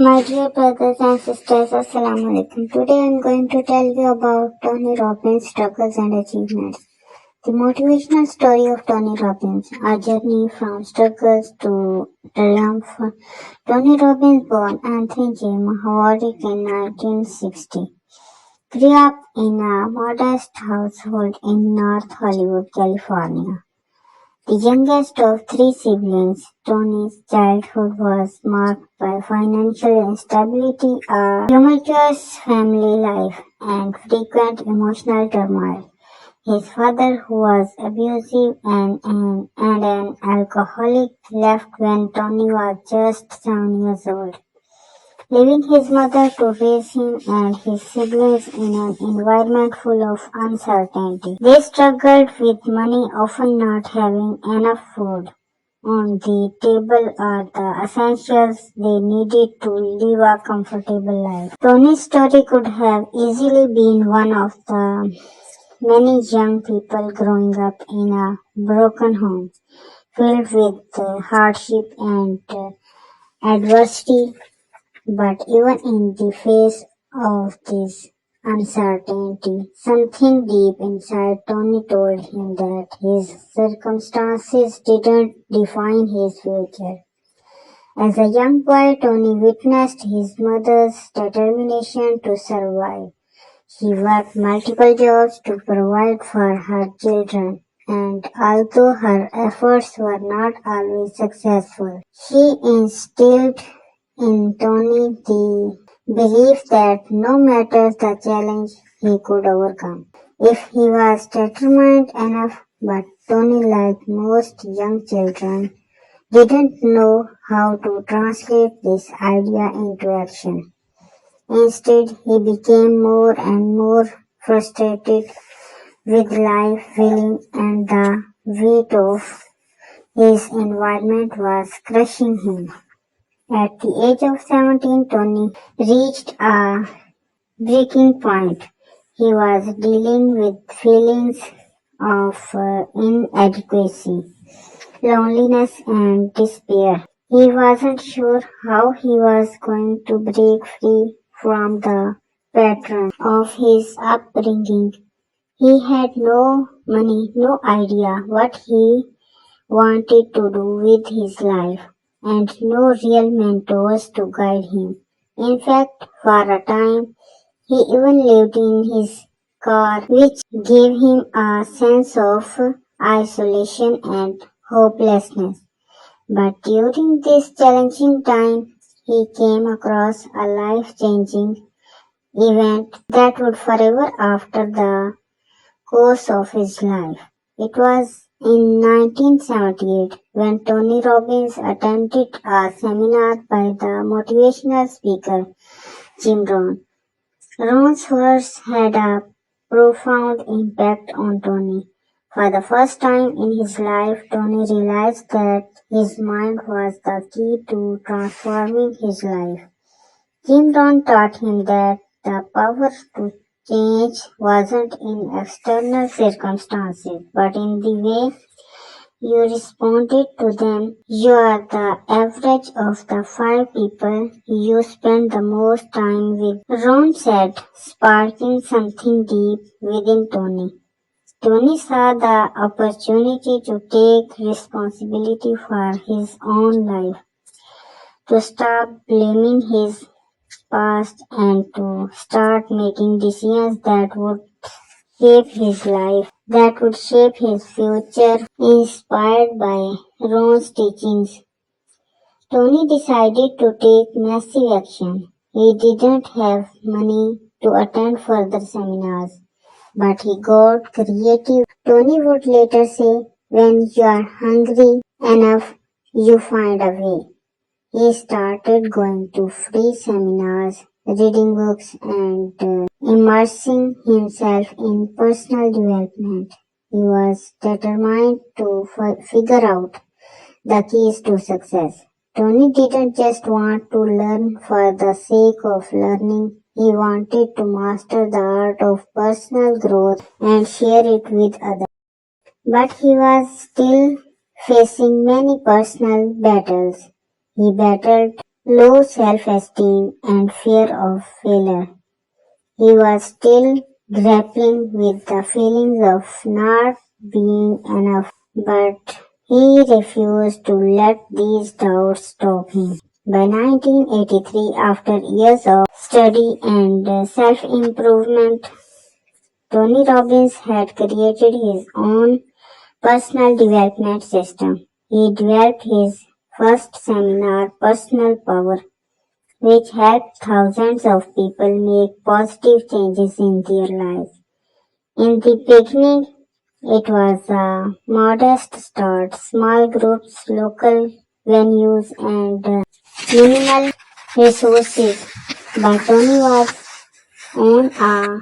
My dear brothers and sisters, Assalamu alaikum. Today I am going to tell you about Tony Robbins' struggles and achievements. The motivational story of Tony Robbins, a journey from struggles to triumph. Tony Robbins, born Anthony J. Mahavoric in 1960, grew up in a modest household in North Hollywood, California. The youngest of three siblings, Tony's childhood was marked by financial instability, a tumultuous family life, and frequent emotional turmoil. His father, who was abusive and an alcoholic, left when Tony was just 7 years old, leaving his mother to raise him and his siblings in an environment full of uncertainty. They struggled with money, often not having enough food on the table or the essentials they needed to live a comfortable life. Tony's story could have easily been one of the many young people growing up in a broken home, filled with hardship and adversity. But even in the face of this uncertainty, something deep inside Tony told him that his circumstances didn't define his future. As a young boy, Tony witnessed his mother's determination to survive. She worked multiple jobs to provide for her children, and although her efforts were not always successful, she instilled in Tony the belief that no matter the challenge, he could overcome if he was determined enough. But Tony, like most young children, didn't know how to translate this idea into action. Instead, he became more and more frustrated with life, feeling and the weight of his environment was crushing him. At the age of 17, Tony reached a breaking point. He was dealing with feelings of inadequacy, loneliness, and despair. He wasn't sure how he was going to break free from the pattern of his upbringing. He had no money, no idea what he wanted to do with his life, and no real mentors to guide him. In fact, for a time, he even lived in his car, which gave him a sense of isolation and hopelessness. But during this challenging time, he came across a life-changing event that would forever alter the course of his life. It was in 1978 when Tony Robbins attended a seminar by the motivational speaker Jim Rohn. Rohn's words had a profound impact on Tony. For the first time in his life, Tony realized that his mind was the key to transforming his life. Jim Rohn taught him that the power to change wasn't in external circumstances, but in the way you responded to them. You are the average of the 5 people you spend the most time with, Ron said, sparking something deep within Tony. Tony saw the opportunity to take responsibility for his own life, to stop blaming his past and to start making decisions that would shape his life, that would shape his future. Inspired by Ron's teachings, Tony decided to take massive action. He didn't have money to attend further seminars, but he got creative. Tony would later say, when you are hungry enough, you find a way. He started going to free seminars, reading books, and immersing himself in personal development. He was determined to figure out the keys to success. Tony didn't just want to learn for the sake of learning. He wanted to master the art of personal growth and share it with others. But he was still facing many personal battles. He battled low self-esteem, and fear of failure. He was still grappling with the feelings of not being enough, but he refused to let these doubts stop him. By 1983, after years of study and self-improvement, Tony Robbins had created his own personal development system. He developed his first seminar, Personal Power, which helped thousands of people make positive changes in their lives. In the beginning, it was a modest start, small groups, local venues, and minimal resources. But Tony was on a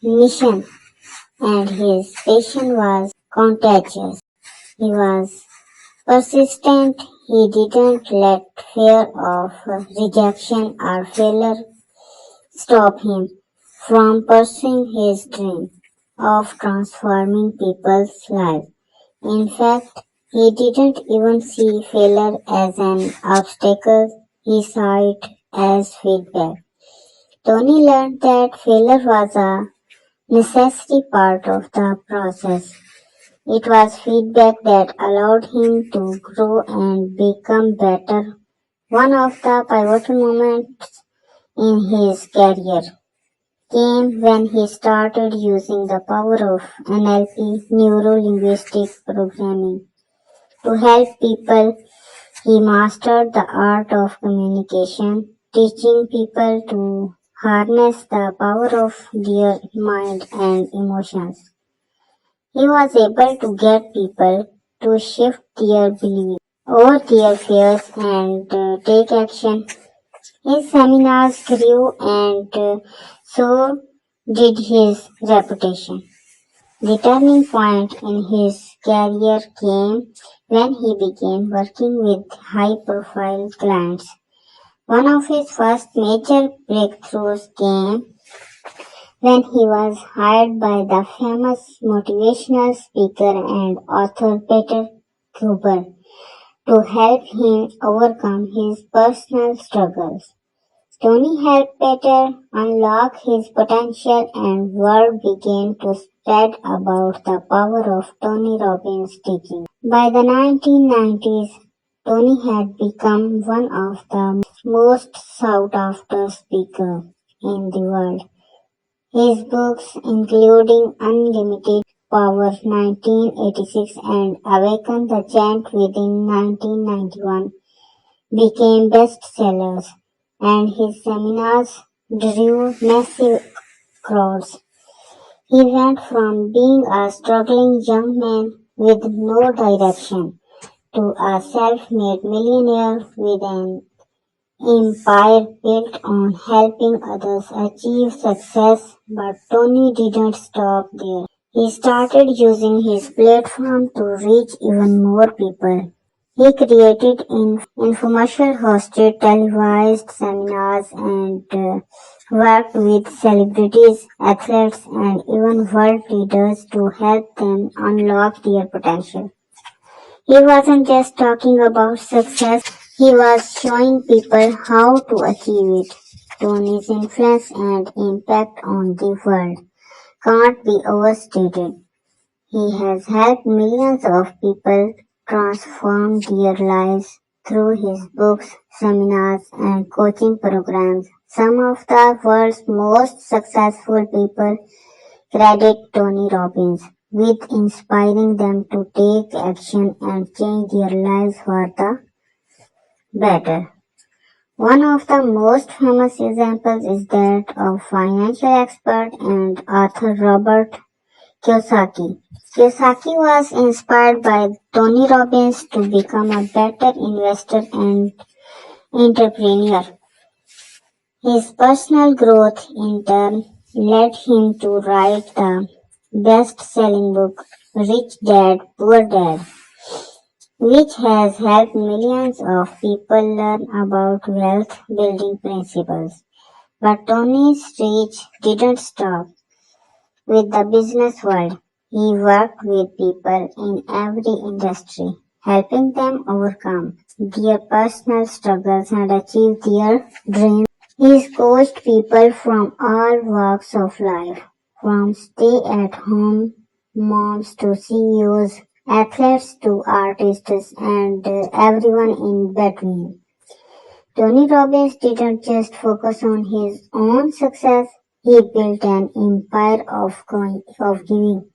mission, and his passion was contagious. He was persistent. He didn't let fear of rejection or failure stop him from pursuing his dream of transforming people's lives. In fact, he didn't even see failure as an obstacle, he saw it as feedback. Tony learned that failure was a necessary part of the process. It was feedback that allowed him to grow and become better. One of the pivotal moments in his career came when he started using the power of NLP, neuro-linguistic programming, to help people. He mastered the art of communication, teaching people to harness the power of their mind and emotions. He was able to get people to shift their beliefs over their fears and take action. His seminars grew and so did his reputation. The turning point in his career came when he began working with high-profile clients. One of his first major breakthroughs came when he was hired by the famous motivational speaker and author Peter Gruber to help him overcome his personal struggles. Tony helped Peter unlock his potential and word began to spread about the power of Tony Robbins' teaching. By the 1990s, Tony had become one of the most sought after speakers in the world. His books, including Unlimited Power 1986 and Awaken the Giant Within 1991, became bestsellers, and his seminars drew massive crowds. He went from being a struggling young man with no direction to a self-made millionaire with an empire built on helping others achieve success. But Tony didn't stop there. He started using his platform to reach even more people. He created infomercial hosted televised seminars and worked with celebrities, athletes, and even world leaders to help them unlock their potential. He wasn't just talking about success, he was showing people how to achieve it. Tony's influence and impact on the world can't be overstated. He has helped millions of people transform their lives through his books, seminars, and coaching programs. Some of the world's most successful people credit Tony Robbins with inspiring them to take action and change their lives for the better. One of the most famous examples is that of financial expert and author Robert Kiyosaki. Kiyosaki was inspired by Tony Robbins to become a better investor and entrepreneur. His personal growth in turn led him to write the best-selling book Rich Dad, Poor Dad, which has helped millions of people learn about wealth building principles. But Tony's reach didn't stop with the business world. He worked with people in every industry, helping them overcome their personal struggles and achieve their dreams. He's coached people from all walks of life, from stay-at-home moms to CEOs, athletes to artists, and everyone in between. Tony Robbins didn't just focus on his own success, he built an empire of giving.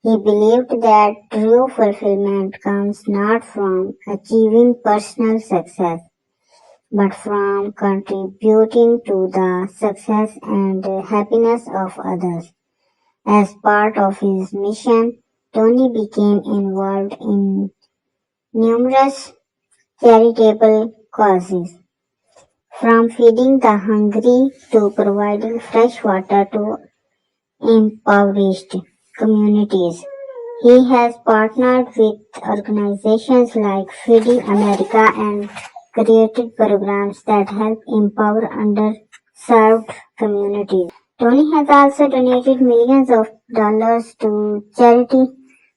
He believed that true fulfillment comes not from achieving personal success, but from contributing to the success and happiness of others. As part of his mission, Tony became involved in numerous charitable causes, from feeding the hungry to providing fresh water to impoverished communities. He has partnered with organizations like Feeding America and created programs that help empower underserved communities. Tony has also donated millions of dollars to charity.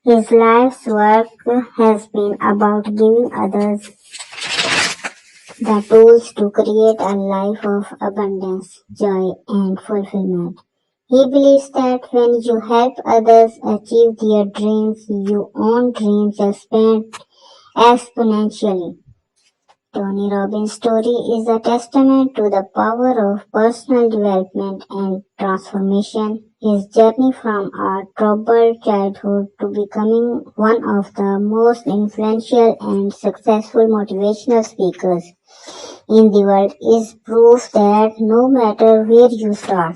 His life's work has been about giving others the tools to create a life of abundance, joy, and fulfillment. He believes that when you help others achieve their dreams, your own dreams expand exponentially. Tony Robbins' story is a testament to the power of personal development and transformation. His journey from a troubled childhood to becoming one of the most influential and successful motivational speakers in the world is proof that no matter where you start,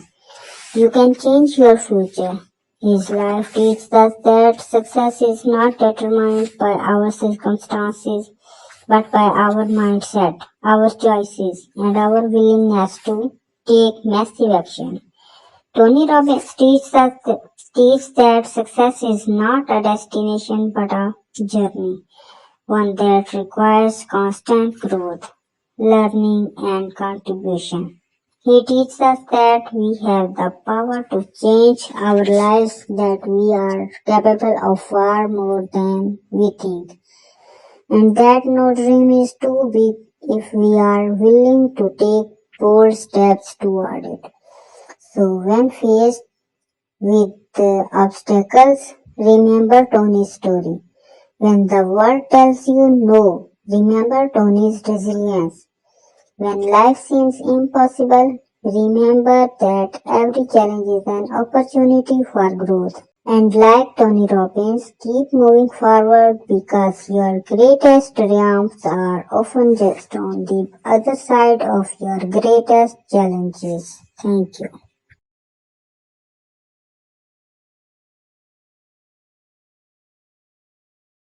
you can change your future. His life teaches us that success is not determined by our circumstances, but by our mindset, our choices, and our willingness to take massive action. Tony Robbins teaches that success is not a destination but a journey, one that requires constant growth, learning, and contribution. He teaches us that we have the power to change our lives, that we are capable of far more than we think, and that no dream is too big if we are willing to take bold steps toward it. So when faced with obstacles, remember Tony's story. When the world tells you no, remember Tony's resilience. When life seems impossible, remember that every challenge is an opportunity for growth. And like Tony Robbins, keep moving forward because your greatest triumphs are often just on the other side of your greatest challenges. Thank you.